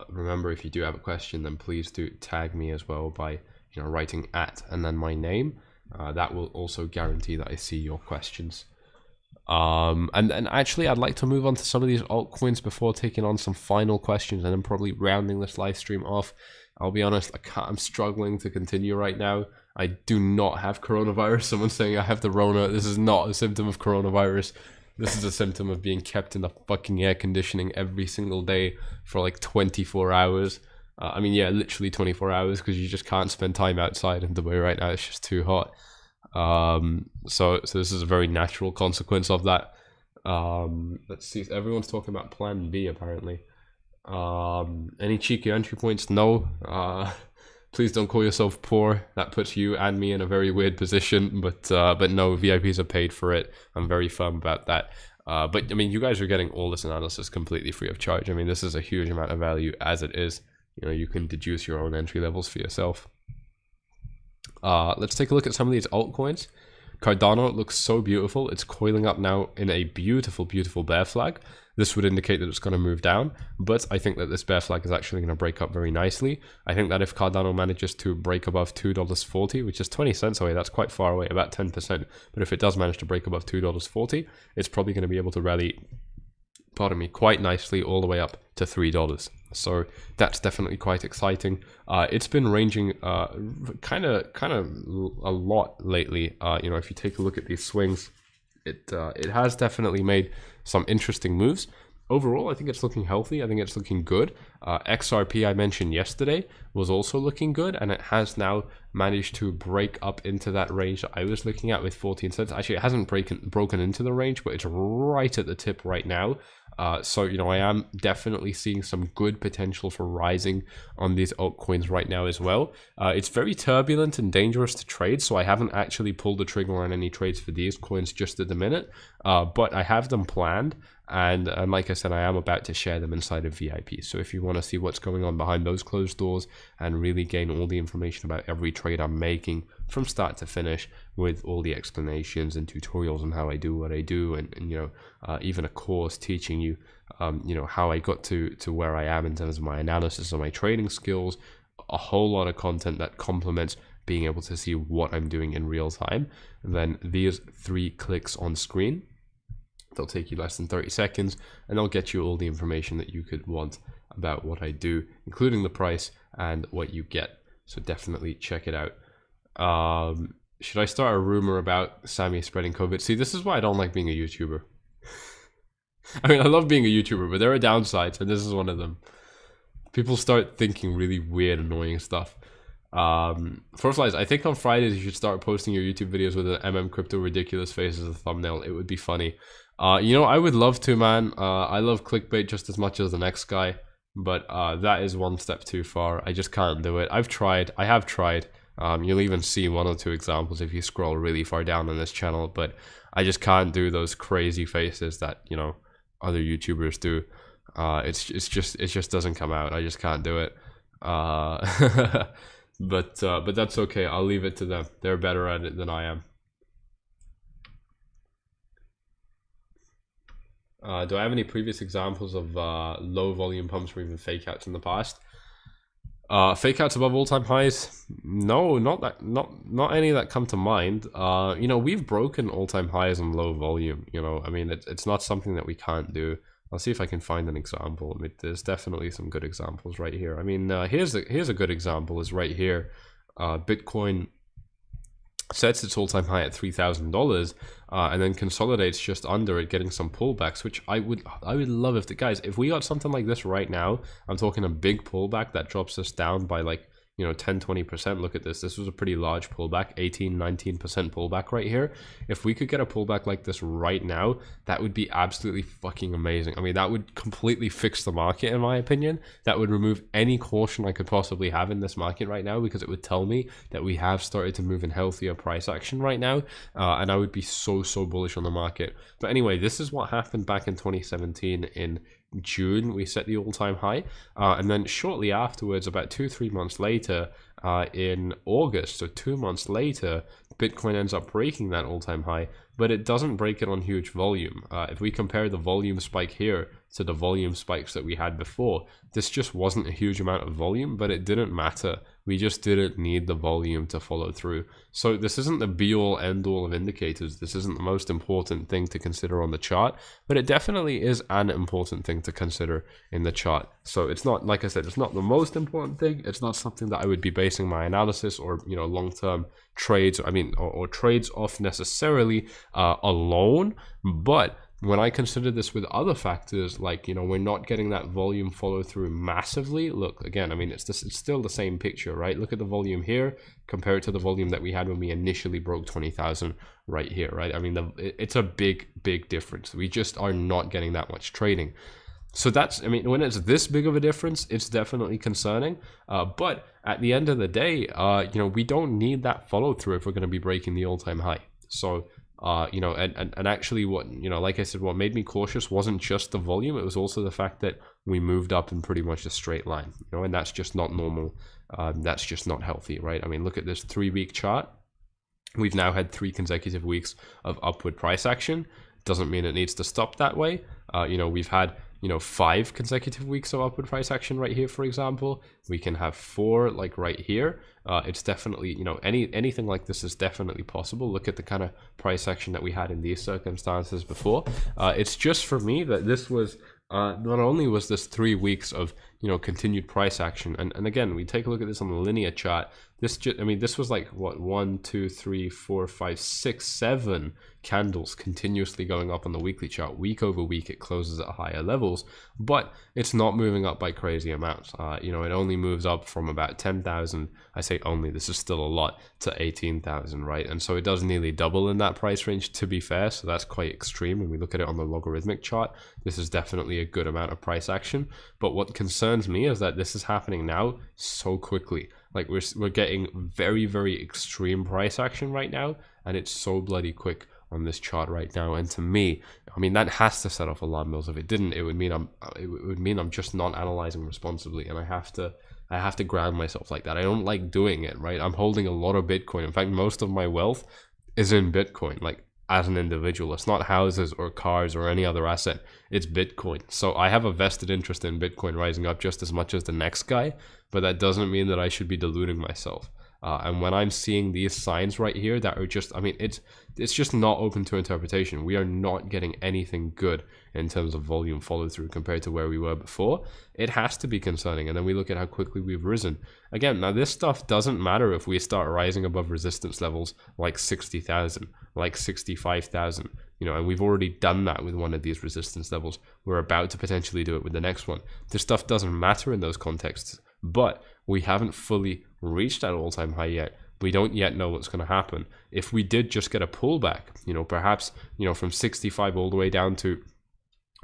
Remember, if you do have a question, then please do tag me as well by, you know, writing @ and then my name. That will also guarantee that I see your questions. And actually, I'd like to move on to some of these altcoins before taking on some final questions and then probably rounding this live stream off. I'll be honest, I'm struggling to continue right now. I do not have coronavirus. Someone's saying I have the Rona. This is not a symptom of coronavirus. This is a symptom of being kept in the fucking air conditioning every single day for like 24 hours. I mean, yeah, literally 24 hours, because you just can't spend time outside in Dubai right now. It's just too hot. So this is a very natural consequence of that. Let's see. Everyone's talking about Plan B apparently. Any cheeky entry points? No. Please don't call yourself poor. That puts you and me in a very weird position. But no, VIPs are paid for it. I'm very firm about that. But I mean, you guys are getting all this analysis completely free of charge. I mean, this is a huge amount of value as it is. You know, you can deduce your own entry levels for yourself. Let's take a look at some of these altcoins. Cardano looks so beautiful. It's coiling up now in a beautiful, beautiful bear flag. This would indicate that it's going to move down, but I think that this bear flag is actually going to break up very nicely. I think that if Cardano manages to break above $2.40, which is 20 cents away, that's quite far away, about 10%. But if it does manage to break above $2.40, it's probably going to be able to rally, pardon me, quite nicely all the way up to $3. So that's definitely quite exciting. It's been ranging kind of a lot lately. You know, if you take a look at these swings, it has definitely made some interesting moves. Overall, I think it's looking healthy. I think it's looking good. XRP I mentioned yesterday was also looking good, and it has now managed to break up into that range that I was looking at with 14 cents. Actually, it hasn't broken into the range, but it's right at the tip right now. So, you know, I am definitely seeing some good potential for rising on these altcoins right now as well. It's very turbulent and dangerous to trade, so I haven't actually pulled the trigger on any trades for these coins just at the minute, but I have them planned. And like I said, I am about to share them inside of VIP. So if you want to see what's going on behind those closed doors and really gain all the information about every trade I'm making from start to finish, with all the explanations and tutorials on how I do what I do, and you know, even a course teaching you, you know, how I got to where I am in terms of my analysis and my trading skills, a whole lot of content that complements being able to see what I'm doing in real time, then these 3 clicks on screen, they'll take you less than 30 seconds, and they'll get you all the information that you could want about what I do, including the price and what you get. So definitely check it out. Should I start a rumor about Sammy spreading COVID? See, this is why I don't like being a YouTuber. I mean, I love being a YouTuber, but there are downsides, and this is one of them. People start thinking really weird, annoying stuff. Firstlies, I think on Fridays you should start posting your YouTube videos with an Crypto ridiculous face as a thumbnail. It would be funny. You know, I would love to, man. I love clickbait just as much as the next guy, but that is one step too far. I just can't do it. I've tried. I have tried. You'll even see 1 or 2 examples if you scroll really far down on this channel, but I just can't do those crazy faces that, you know, other YouTubers do. It just doesn't come out. I just can't do it. But that's okay. I'll leave it to them. They're better at it than I am. Do I have any previous examples of low volume pumps or even fake outs in the past? Fake outs above all-time highs? No, not any that come to mind. You know, we've broken all-time highs on low volume. You know, I mean, it's not something that we can't do. I'll see if I can find an example. I mean, there's definitely some good examples right here. I mean, here's a good example is right here. Bitcoin sets its all-time high at $3,000 and then consolidates just under it, getting some pullbacks, which I would love if if we got something like this right now. I'm talking a big pullback that drops us down by like, you know, 10-20%. Look at this. This was a pretty large pullback, 18-19% pullback right here. If we could get a pullback like this right now, that would be absolutely fucking amazing. I mean, that would completely fix the market, in my opinion. That would remove any caution I could possibly have in this market right now, because it would tell me that we have started to move in healthier price action right now, and I would be so bullish on the market. But anyway, this is what happened back in 2017 in June. We set the all-time high, and then shortly afterwards, about 2-3 months later, in August, so 2 months later, Bitcoin ends up breaking that all-time high, but it doesn't break it on huge volume. If we compare the volume spike here to the volume spikes that we had before, this just wasn't a huge amount of volume, but it didn't matter. We just didn't need the volume to follow through. So this isn't the be-all end-all of indicators. This isn't the most important thing to consider on the chart, but it definitely is an important thing to consider in the chart. So it's not, like I said, it's not the most important thing. It's not something that I would be basing my analysis or, you know, long-term trades, or trades off necessarily alone. But when I consider this with other factors, like, you know, we're not getting that volume follow through massively. Look, again, I mean, it's still the same picture, right? Look at the volume here, compare it to the volume that we had when we initially broke 20,000 right here, right? I mean, it's a big difference. We just are not getting that much trading. So that's, I mean, when it's this big of a difference, it's definitely concerning. But at the end of the day, you know, we don't need that follow through if we're going to be breaking the all-time high. So, you know, and actually what, you know, like I said, what made me cautious wasn't just the volume. It was also the fact that we moved up in pretty much a straight line, you know, and that's just not normal. That's just not healthy, right? I mean, look at this 3-week chart. We've now had 3 consecutive weeks of upward price action. Doesn't mean it needs to stop that way. We've had 5 consecutive weeks of upward price action right here, for example. We can have 4 like right here. It's definitely, anything like this is definitely possible. Look at the kind of price action that we had in these circumstances before. It's just for me that this was not only was this 3 weeks of continued price action, and again, we take a look at this on the linear chart. This was like what, 1, 2, 3, 4, 5, 6, 7 candles continuously going up on the weekly chart. Week over week, it closes at higher levels, but it's not moving up by crazy amounts. It only moves up from about 10,000. I say only, this is still a lot, to 18,000, right? And so it does nearly double in that price range, to be fair. So that's quite extreme. When we look at it on the logarithmic chart, this is definitely a good amount of price action. But what concerns me is that this is happening now so quickly. Like we're getting very, very extreme price action right now, and it's so bloody quick on this chart right now. And to me, that has to set off alarm bells. If it didn't, it would mean I'm just not analyzing responsibly, and I have to ground myself like that. I don't like doing it, right? I'm holding a lot of Bitcoin. In fact, most of my wealth is in Bitcoin, like as an individual. It's not houses or cars or any other asset. It's Bitcoin. So I have a vested interest in Bitcoin rising up just as much as the next guy, but that doesn't mean that I should be deluding myself. And when I'm seeing these signs right here that are just, it's just not open to interpretation. We are not getting anything good in terms of volume follow through compared to where we were before. It has to be concerning. And then we look at how quickly we've risen. Again, now this stuff doesn't matter if we start rising above resistance levels like 60,000, like 65,000, and we've already done that with one of these resistance levels. We're about to potentially do it with the next one. This stuff doesn't matter in those contexts, but we haven't fully reached that all-time high yet. We don't yet know what's going to happen. If we did just get a pullback, perhaps, from 65 all the way down to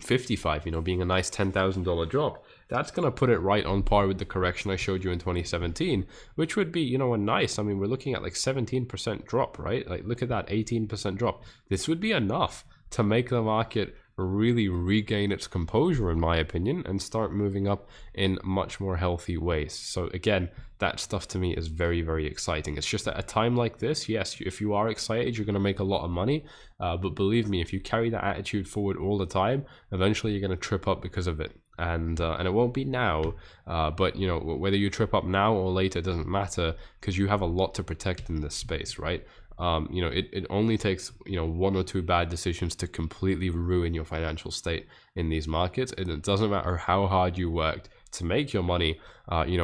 55, being a nice $10,000 drop, that's going to put it right on par with the correction I showed you in 2017, which would be, a nice, we're looking at like 17% drop, right? Like, look at that, 18% drop. This would be enough to make the market really regain its composure, in my opinion, and start moving up in much more healthy ways. So again, that stuff to me is very, very exciting. It's just at a time like this, yes, if you are excited, you're going to make a lot of money. But believe me, if you carry that attitude forward all the time, eventually you're going to trip up because of it. And it won't be now, but whether you trip up now or later doesn't matter, because you have a lot to protect in this space, right? It only takes 1 or 2 bad decisions to completely ruin your financial state in these markets, and it doesn't matter how hard you worked to make your money. Making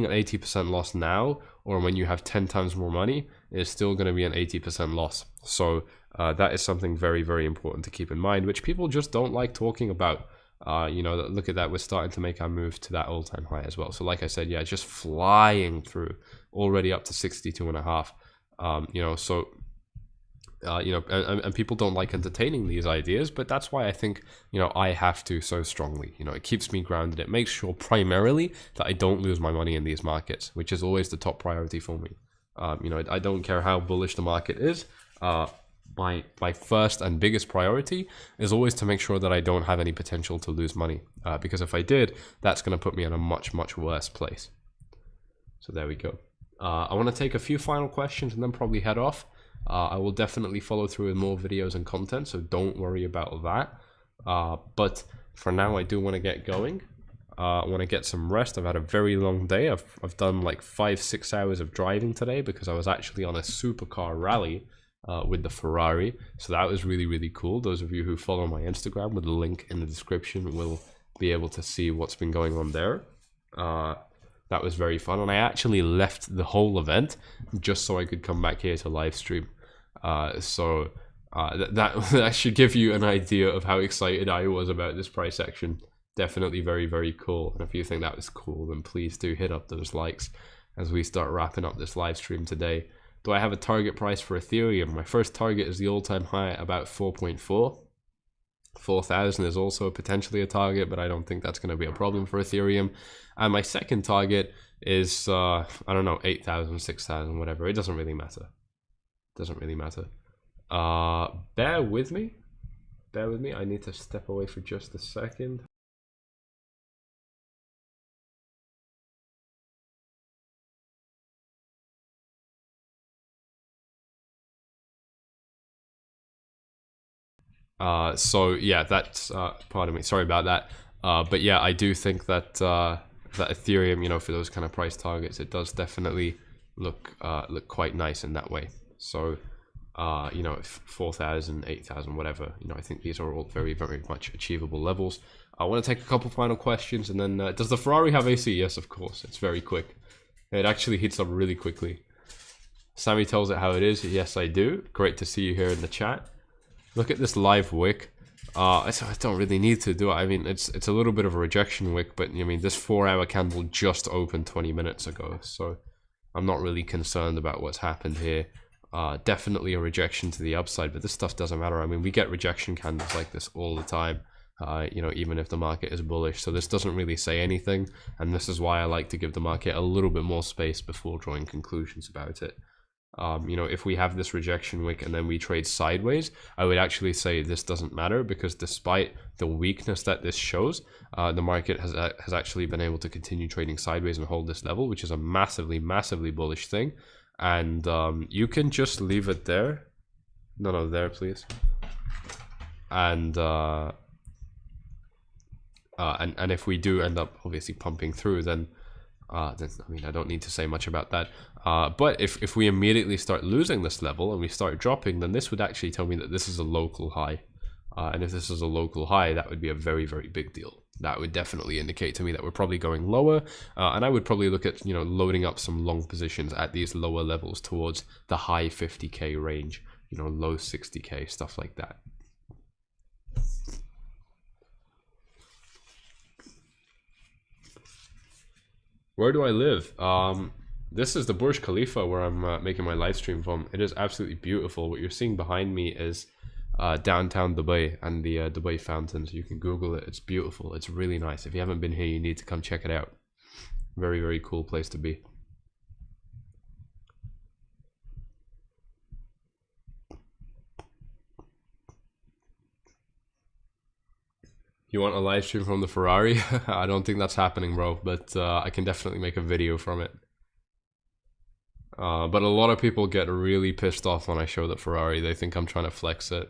an 80% loss now, or when you have 10 times more money, is still going to be an 80% loss. So that is something very, very important to keep in mind, which people just don't like talking about. Look at that, we're starting to make our move to that all-time high as well. So like I said, yeah, just flying through, already up to 62.5. And people don't like entertaining these ideas, but that's why I think I have to so strongly. It keeps me grounded. It makes sure primarily that I don't lose my money in these markets, which is always the top priority for me. I don't care how bullish the market is. My first and biggest priority is always to make sure that I don't have any potential to lose money, because if I did, that's going to put me in a much, much worse place. So there we go. I want to take a few final questions and then probably head off. I will definitely follow through with more videos and content, so don't worry about that. But for now, I do want to get going. I want to get some rest. I've had a very long day. I've done like 5-6 hours of driving today because I was actually on a supercar rally with the Ferrari. So that was really, really cool. Those of you who follow my Instagram with the link in the description will be able to see what's been going on there. That was very fun. And I actually left the whole event just so I could come back here to live stream. That should give you an idea of how excited I was about this price action. Definitely very, very cool. And if you think that was cool, then please do hit up those likes as we start wrapping up this live stream today. Do I have a target price for Ethereum? My first target is the all-time high at about 4.4. 4,000 is also potentially a target, but I don't think that's going to be a problem for Ethereum. And my second target is, I don't know, 8,000, 6,000, whatever. It doesn't really matter. Doesn't really matter. Bear with me. Bear with me. I need to step away for just a second. So yeah, that's pardon me, sorry about that. But yeah, I do think that that Ethereum, you know, for those kind of price targets, it does definitely look quite nice in that way. So you know, 4,000, 8,000, whatever, you know, I think these are all very, very much achievable levels. I want to take a couple final questions, and then does the Ferrari have AC? Yes, of course. It's very quick. It actually heats up really quickly. Sammy tells it how it is. Yes, I do. Great to see you here in the chat. Look at this live wick. I don't really need to do it. I mean, it's a little bit of a rejection wick, but I mean, this 4-hour candle just opened 20 minutes ago, so I'm not really concerned about what's happened here. Definitely a rejection to the upside, but this stuff doesn't matter. I mean, we get rejection candles like this all the time, you know, even if the market is bullish. So this doesn't really say anything, and this is why I like to give the market a little bit more space before drawing conclusions about it. You know, if we have this rejection wick and then we trade sideways, I would actually say this doesn't matter, because despite the weakness that this shows, the market has actually been able to continue trading sideways and hold this level, which is a massively, massively bullish thing. And you can just leave it there. No, there, please. And if we do end up obviously pumping through, then I mean, I don't need to say much about that. But if we immediately start losing this level and we start dropping, then this would actually tell me that this is a local high. And if this is a local high, that would be a very, very big deal. That would definitely indicate to me that we're probably going lower. And I would probably look at, you know, loading up some long positions at these lower levels towards the high 50K range, you know, low 60K, stuff like that. Where do I live? This is the Burj Khalifa where I'm making my live stream from. It is absolutely beautiful. What you're seeing behind me is downtown Dubai and the Dubai fountains. You can Google it. It's beautiful. It's really nice. If you haven't been here, you need to come check it out. Very, very cool place to be. You want a live stream from the Ferrari? I don't think that's happening, bro, but I can definitely make a video from it. But a lot of people get really pissed off when I show the Ferrari. They think I'm trying to flex it.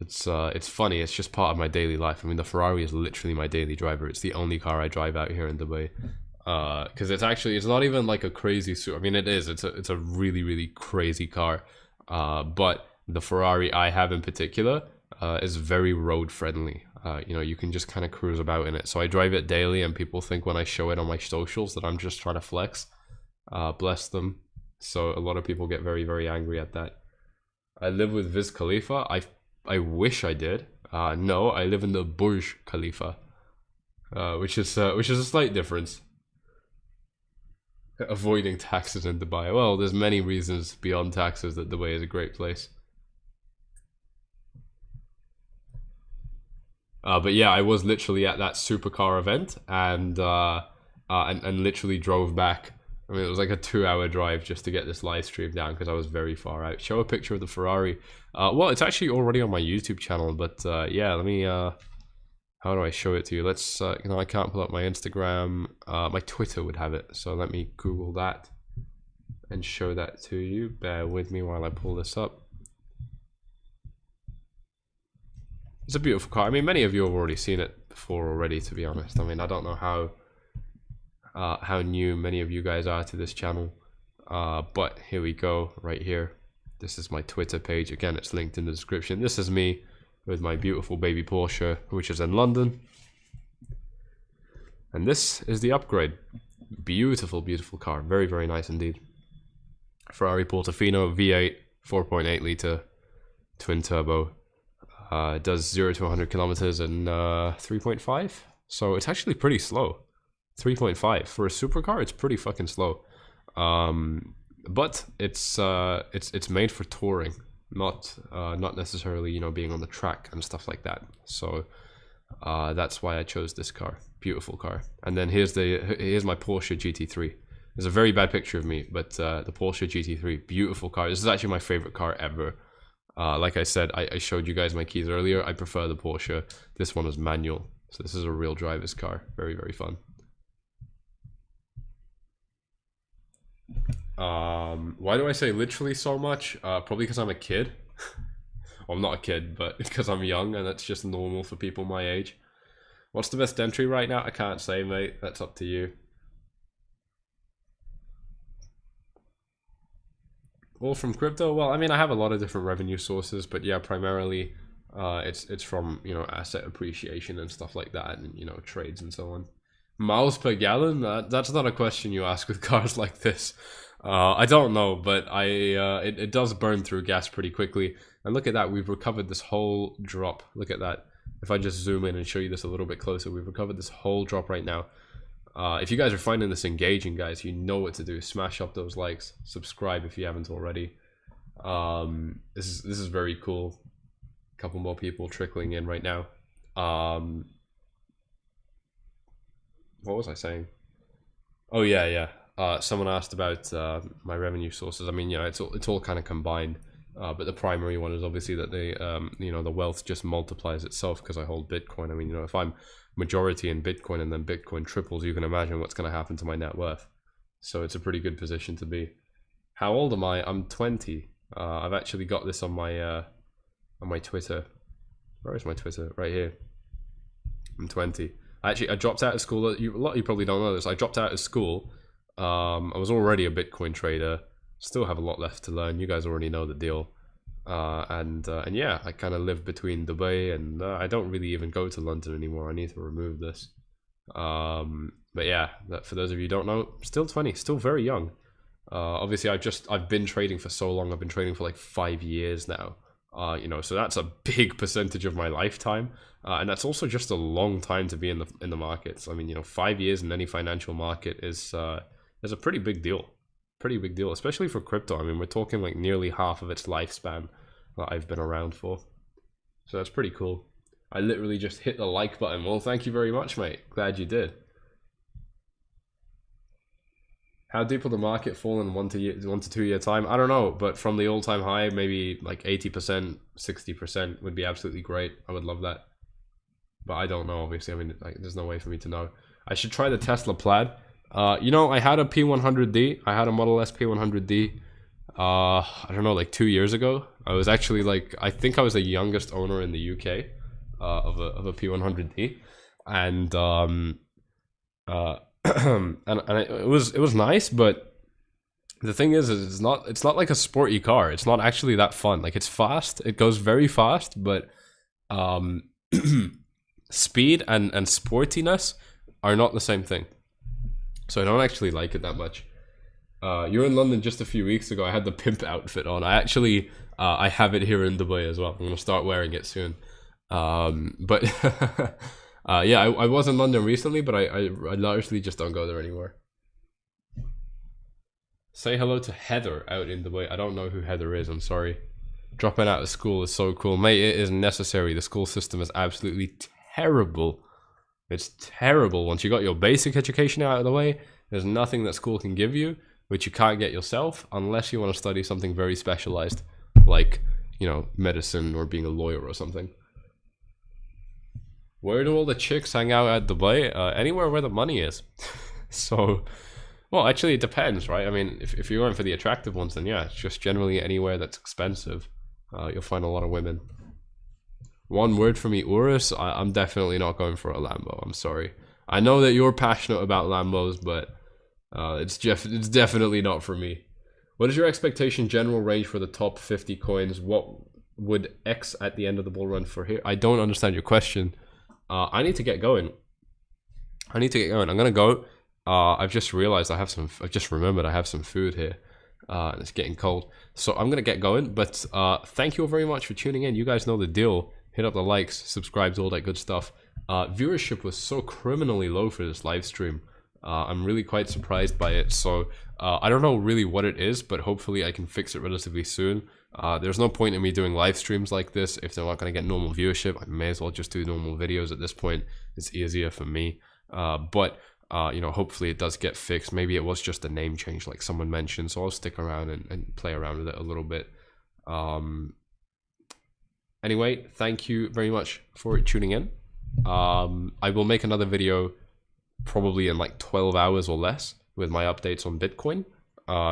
It's funny. It's just part of my daily life. I mean, the Ferrari is literally my daily driver. It's the only car I drive out here in Dubai. Because it's not even like a crazy suit. I mean, it is. It's a really, really crazy car. But the Ferrari I have in particular is very road friendly. You know, you can just kind of cruise about in it. So I drive it daily, and people think when I show it on my socials that I'm just trying to flex. Bless them. So a lot of people get very, very angry at that. I live with Viz Khalifa. I wish I did. No, I live in the Burj Khalifa, which is a slight difference. Avoiding taxes in Dubai. Well, there's many reasons beyond taxes that Dubai is a great place. But yeah, I was literally at that supercar event, and literally drove back. I mean, it was like a 2-hour drive just to get this live stream down because I was very far out. Show a picture of the Ferrari. Well, it's actually already on my YouTube channel, but yeah, let me. How do I show it to you? Let's. You know, I can't pull up my Instagram. My Twitter would have it, so let me Google that and show that to you. Bear with me while I pull this up. It's a beautiful car. I mean, many of you have already seen it before already, to be honest. I mean, I don't know how new many of you guys are to this channel, but here we go, right here. This is my Twitter page. Again, it's linked in the description. This is me with my beautiful baby Porsche, which is in London. And this is the upgrade. Beautiful, beautiful car. Very, very nice indeed. Ferrari Portofino V8, 4.8 litre, twin turbo. It does 0 to 100 kilometers in 3.5. So it's actually pretty slow. 3.5 for a supercar. It's pretty fucking slow. But it's made for touring, not necessarily, you know, being on the track and stuff like that. So that's why I chose this car. Beautiful car. And then here's my Porsche GT3. There's a very bad picture of me, but the Porsche GT3, beautiful car. This is actually my favorite car ever. Like I said, I showed you guys my keys earlier. I prefer the Porsche. This one is manual, so this is a real driver's car. Very, very fun. Why do I say literally so much? Probably because I'm a kid. Well, I'm not a kid, but because I'm young and that's just normal for people my age. What's the best entry right now? I can't say, mate. That's up to you. All from crypto? Well, I mean, I have a lot of different revenue sources, but yeah, primarily it's from, you know, asset appreciation and stuff like that, and, you know, trades and so on. Miles per gallon? That's not a question you ask with cars like this. I don't know, but it does burn through gas pretty quickly. And look at that, we've recovered this whole drop. Look at that. If I just zoom in and show you this a little bit closer, we've recovered this whole drop right now. If you guys are finding this engaging, guys, you know what to do. Smash up those likes. Subscribe if you haven't already. This is very cool. A couple more people trickling in right now. What was I saying? Oh yeah. Someone asked about my revenue sources. I mean, yeah, it's all kind of combined. But the primary one is obviously that you know, the wealth just multiplies itself because I hold Bitcoin. I mean, you know, if I'm majority in Bitcoin and then Bitcoin triples, you can imagine what's going to happen to my net worth. So it's a pretty good position to be. How old am I? I'm 20. I've actually got this on my Twitter. Where is my Twitter? Right here. I'm 20. Actually, I dropped out of school. A lot of you probably don't know this. I dropped out of school. I was already a Bitcoin trader. Still have a lot left to learn. You guys already know the deal. And yeah, I kind of live between Dubai and I don't really even go to London anymore. I need to remove this. But yeah, for those of you who don't know, still 20, still very young. Obviously, I've been trading for so long. I've been trading for like 5 years now. You know, so that's a big percentage of my lifetime, and that's also just a long time to be in the markets. I mean, you know, 5 years in any financial market is a pretty big deal. Pretty big deal, especially for crypto. I mean, we're talking like nearly half of its lifespan that I've been around for. So that's pretty cool. I literally just hit the like button. Well, thank you very much, mate. Glad you did. How deep will the market fall in 1 to 2 year time? I don't know, but from the all-time high, maybe like 80%, 60% would be absolutely great. I would love that. But I don't know, obviously. I mean, like, there's no way for me to know. I should try the Tesla Plaid. You know, I had a P100D. I had a Model S P100D. I don't know, like 2 years ago. I was actually like, I think I was the youngest owner in the UK of a P100D, and it was nice, but the thing is it's not like a sporty car. It's not actually that fun. Like, it's fast. It goes very fast, but speed and sportiness are not the same thing. So I don't actually like it that much. You were in London just a few weeks ago. I had the pimp outfit on. I actually, I have it here in Dubai as well. I'm going to start wearing it soon. But yeah, I was in London recently, but I largely just don't go there anymore. Say hello to Heather out in Dubai. I don't know who Heather is. I'm sorry. Dropping out of school is so cool. Mate, it is necessary. The school system is absolutely terrible. It's terrible. Once you got your basic education out of the way, there's nothing that school can give you, which you can't get yourself unless you want to study something very specialized, like, you know, medicine or being a lawyer or something. Where do all the chicks hang out at Dubai? Anywhere where the money is. So, well, actually it depends, right? I mean, if you're going for the attractive ones, then yeah, it's just generally anywhere that's expensive. You'll find a lot of women. One word for me, Urus. I'm definitely not going for a Lambo. I'm sorry. I know that you're passionate about Lambos, but it's definitely not for me. What is your expectation general range for the top 50 coins? What would X at the end of the bull run for here? I don't understand your question. I need to get going. I'm gonna go. I've just realized I've just remembered I have some food here. And it's getting cold. So I'm gonna get going. But thank you all very much for tuning in. You guys know the deal. Hit up the likes, subscribes, all that good stuff. Viewership was so criminally low for this live stream. I'm really quite surprised by it. So I don't know really what it is, but hopefully I can fix it relatively soon. There's no point in me doing live streams like this if they're not going to get normal viewership. I may as well just do normal videos at this point. It's easier for me. But you know, hopefully it does get fixed. Maybe it was just a name change like someone mentioned. So I'll stick around and play around with it a little bit. Anyway, thank you very much for tuning in. I will make another video probably in like 12 hours or less with my updates on Bitcoin.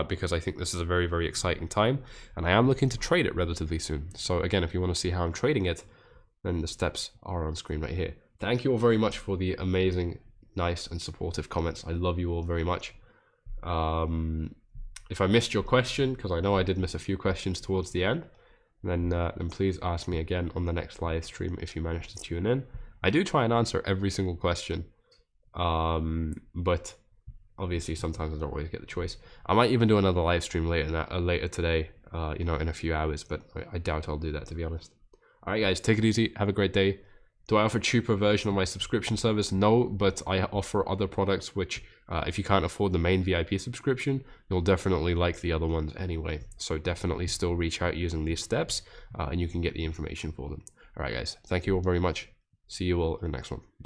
because I think this is a very, very exciting time, and I am looking to trade it relatively soon. So again, if you want to see how I'm trading it, then the steps are on screen right here. Thank you all very much for the amazing, nice, and supportive comments. I love you all very much. If I missed your question, because I know I did miss a few questions towards the end, then please ask me again on the next live stream if you manage to tune in. I do try and answer every single question, but obviously sometimes I don't always get the choice. I might even do another live stream later today, you know, in a few hours, but I doubt I'll do that, to be honest. All right, guys, take it easy. Have a great day. Do I offer a cheaper version of my subscription service? No, but I offer other products which, if you can't afford the main VIP subscription, you'll definitely like the other ones anyway. So definitely still reach out using these steps, and you can get the information for them. All right, guys, thank you all very much. See you all in the next one. Bye-bye.